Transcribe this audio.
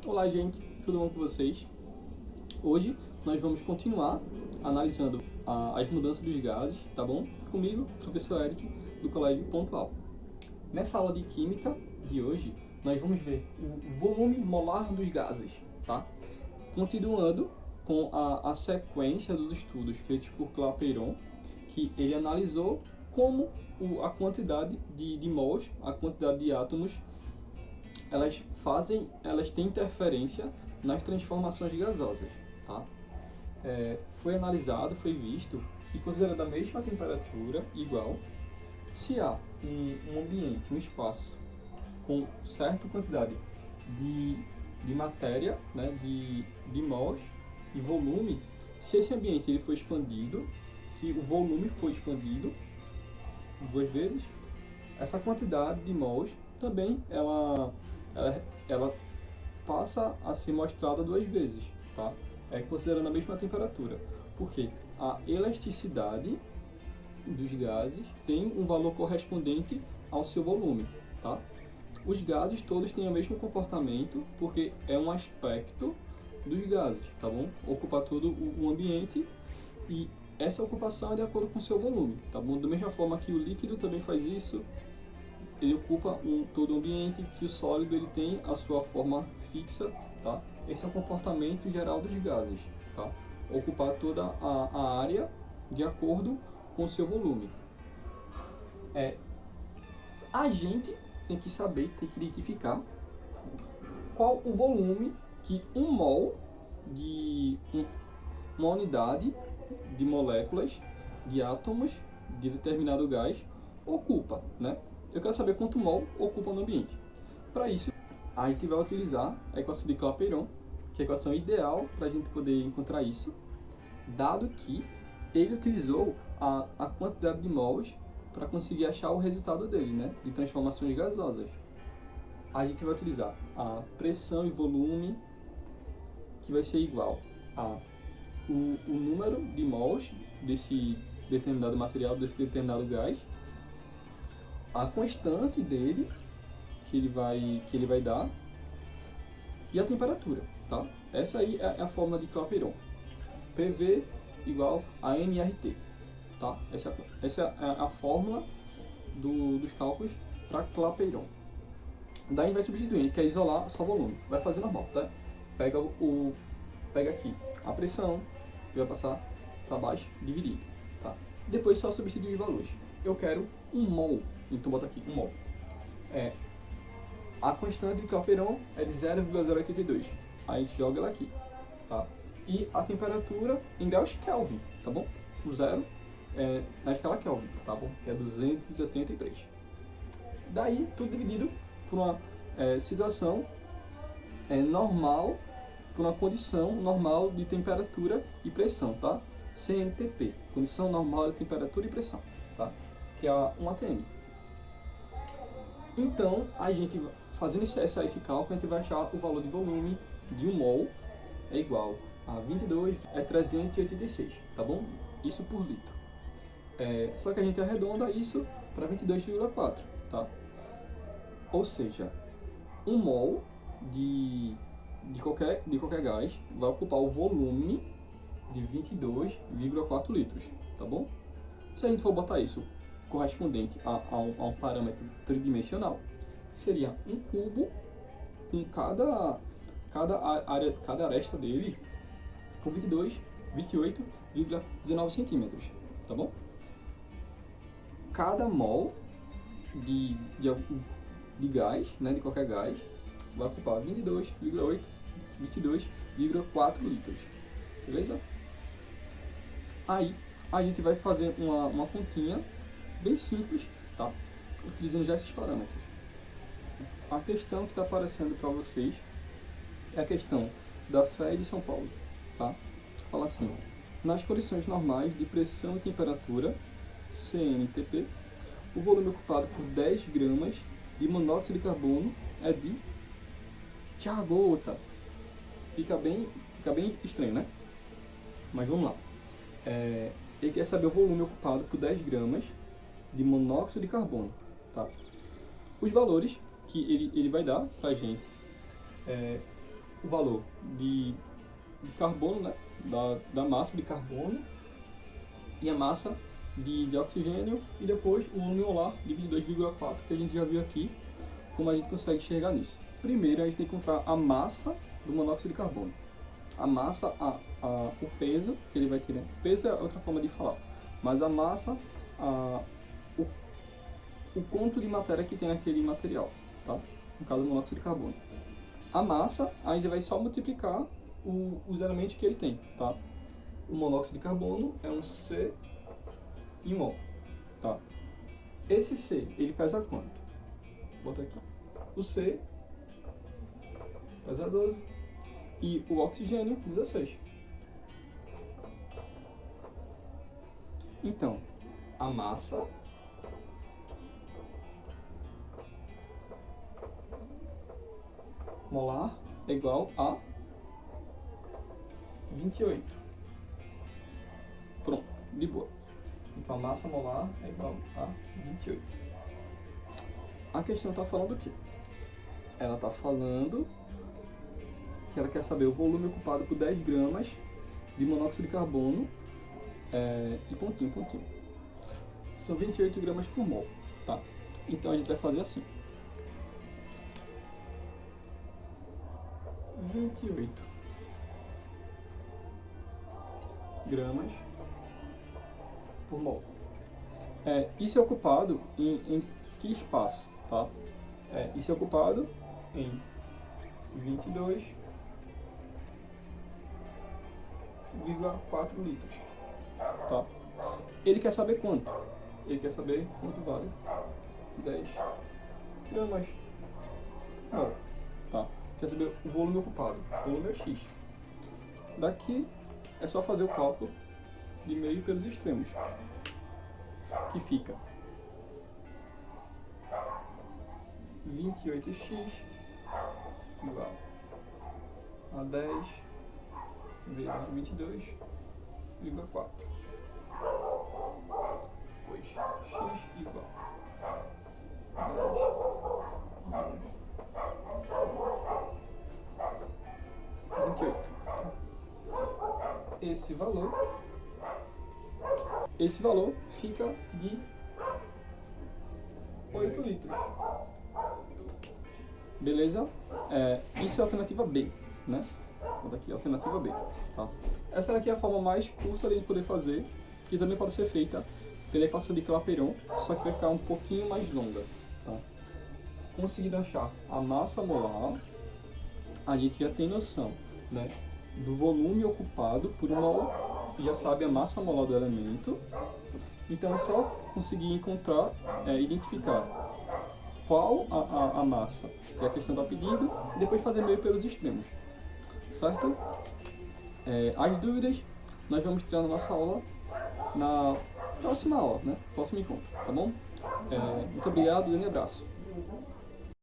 Olá, gente, tudo bom com vocês? Hoje nós vamos continuar analisando as mudanças dos gases, tá bom? Comigo, professor Eric, do Colégio Pontual. Nessa aula de Química de hoje, nós vamos ver o volume molar dos gases, tá? Continuando com a sequência dos estudos feitos por Clapeyron, que ele analisou como a quantidade de mols, a quantidade de átomos, elas têm interferência nas transformações gasosas, tá? Foi analisado, foi visto que, considerando a mesma temperatura igual, se há um ambiente, um espaço com certa quantidade de matéria, né, de mols e volume, se esse ambiente ele for expandido, se o volume for expandido duas vezes, essa quantidade de mols também ela passa a ser mostrada duas vezes, tá? Considerando a mesma temperatura, porque a elasticidade dos gases tem um valor correspondente ao seu volume, tá? Os gases todos têm o mesmo comportamento, porque é um aspecto dos gases, tá bom? Ocupa todo o ambiente e essa ocupação é de acordo com o seu volume, tá bom? Da mesma forma que o líquido também faz isso, ele ocupa todo o ambiente, que o sólido ele tem a sua forma fixa, tá? Esse é o comportamento geral dos gases, tá? Ocupar toda a área de acordo com o seu volume. A gente tem que saber, tem que identificar qual o volume que um mol de uma unidade de moléculas, de átomos de determinado gás ocupa, né? Eu quero saber quanto mol ocupa no ambiente. Para isso, a gente vai utilizar a equação de Clapeyron, que é a equação ideal para a gente poder encontrar isso, dado que ele utilizou a quantidade de mols para conseguir achar o resultado dele, né, de transformações gasosas. A gente vai utilizar a pressão e volume, que vai ser igual a o número de mols desse determinado material, desse determinado gás, a constante dele, que ele vai dar, e a temperatura, tá? Essa aí é a fórmula de Clapeyron. PV igual a nRT, tá? Essa é a fórmula dos cálculos para Clapeyron. Daí a gente vai substituir, a gente quer isolar só volume. Vai fazer normal, tá? Pega aqui a pressão e vai passar para baixo, dividido, tá? Depois só substituir os valores. Eu quero um mol, então bota aqui um mol. A constante de Clapeyron é de 0,082. A gente joga ela aqui, tá? E a temperatura em graus Kelvin, tá bom? O zero é na escala Kelvin, tá bom? Que é 273. Daí tudo dividido por uma situação normal, por uma condição normal de temperatura e pressão, tá? CNTP, condição normal de temperatura e pressão, tá? Que é 1 atm. Então, a gente fazendo esse cálculo, a gente vai achar o valor de volume de 1 mol é igual a 386, tá bom? Isso por litro. Só que a gente arredonda isso para 22,4, tá? Ou seja, 1 mol de qualquer gás vai ocupar o volume de 22,4 litros, tá bom? Se a gente for botar isso correspondente a um parâmetro tridimensional, seria um cubo com cada aresta dele com 28,19 centímetros, tá bom? Cada mol de gás, né, de qualquer gás, vai ocupar 22,4 litros, beleza? Aí a gente vai fazer uma continha bem simples, tá? Utilizando já esses parâmetros. A questão que está aparecendo para vocês é a questão da FEE de São Paulo, tá? Fala assim: nas condições normais de pressão e temperatura, CNTP, o volume ocupado por 10 gramas de monóxido de carbono é de... Gota. Fica bem estranho, né? Mas vamos lá. Ele quer saber o volume ocupado por 10 gramas de monóxido de carbono, tá? Os valores que ele vai dar pra gente o valor de carbono, né, da massa de carbono, e a massa de oxigênio, e depois o volume molar de 22,4, que a gente já viu aqui, como a gente consegue enxergar nisso. Primeiro a gente tem que encontrar a massa do monóxido de carbono. A massa, o peso que ele vai ter, né? Peso é outra forma de falar, mas a massa, o quanto de matéria que tem naquele material, tá? No caso do monóxido de carbono. A massa, a gente vai só multiplicar os elementos que ele tem, tá? O monóxido de carbono é um C em mol, tá? Esse C, ele pesa quanto? Vou botar aqui. O C pesa 12 e o oxigênio 16. Então, a massa molar é igual a 28. Pronto, de boa. Então a massa molar é igual a 28. A questão está falando o quê? Ela está falando que ela quer saber o volume ocupado por 10 gramas de monóxido de carbono e pontinho. São 28 gramas por mol, tá? Então a gente vai fazer assim. 28 gramas por mol. Isso é ocupado em que espaço, tá? Isso é ocupado em 22,4 litros, tá? Ele quer saber quanto? Ele quer saber quanto vale 10 gramas por mol, tá? Quer saber o volume ocupado. O volume é X. Daqui é só fazer o cálculo de meio pelos extremos, que fica 28x igual a 10 vezes 22,4, pois x igual a 10 28. Esse valor fica de 8 litros. Beleza? Isso é a alternativa B, né? Vou dar aqui a alternativa B, tá? Essa daqui é a forma mais curta de poder fazer, que também pode ser feita pela equação de Clapeyron, só que vai ficar um pouquinho mais longa, tá? Conseguindo achar a massa molar, a gente já tem noção, né, do volume ocupado por um mol, já sabe a massa molar do elemento. Então é só conseguir encontrar, identificar qual a massa que a questão está pedindo e depois fazer meio pelos extremos, certo? As dúvidas nós vamos tirar na nossa aula, na próxima aula, né? Próximo encontro, tá bom? Muito obrigado, grande abraço.